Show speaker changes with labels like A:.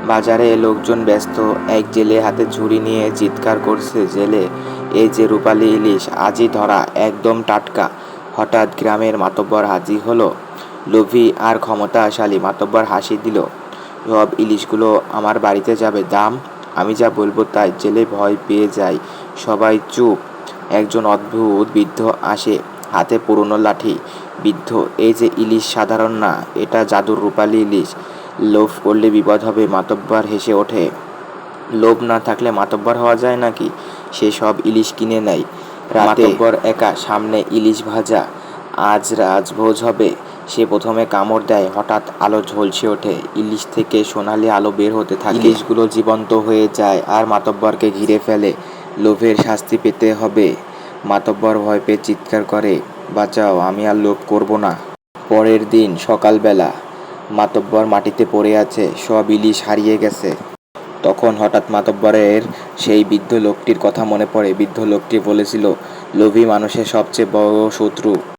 A: বাজারে লোকজন ব্যস্ত। এক জেলে হাতে ঝুড়ি নিয়ে চিৎকার করছে, জেলে, এই যে রূপালী ইলিশ, আজই ধরা, একদম টাটকা। হঠাৎ গ্রামের মাতব্বর হাজির হলো, লোভী আর ক্ষমতাশালী। মাতব্বর হাসি দিল, সব ইলিশগুলো আমার বাড়িতে যাবে। দাম? আমি যা বলবো তাই। জেলে ভয় পেয়ে যায়। সবাই চুপ। একজন অদ্ভুত বৃদ্ধ আসে, হাতে পুরনো লাঠি। বৃদ্ধ, এই যে ইলিশ সাধারণ না, এটা জাদুর রূপালী ইলিশ। লোভ করলে বিপদ হবে। মাতব্বর হেসে ওঠে, লোভ না থাকলে মাতব্বর হওয়া যায় নাকি? সে সব ইলিশ কিনে নেয়। মাতব্বর একা, সামনে ইলিশ ভাজা। আজ রাজভোজ হবে। সে প্রথমে কামড় দেয়, হঠাৎ আলো ঝলসে ওঠে, ইলিশ থেকে সোনালি আলো বের হতে থাকে। ইলিশগুলো জীবন্ত হয়ে যায় আর মাতব্বরকে ঘিরে ফেলে। লোভের শাস্তি পেতে হবে। মাতব্বর ভয় পেয়ে চিৎকার করে, বাঁচাও, আমি আর লোভ করব না। পরের দিন সকালবেলা, মাতব্বর মাটিতে পড়ে আছে, সব ইলিশ হারিয়ে গেছে। তখন হঠাৎ মাতব্বরের সেই বৃদ্ধ লোকটির কথা মনে পড়ে। বৃদ্ধ লোকটি বলেছিল, লোভী মানুষের সবচেয়ে বড় শত্রু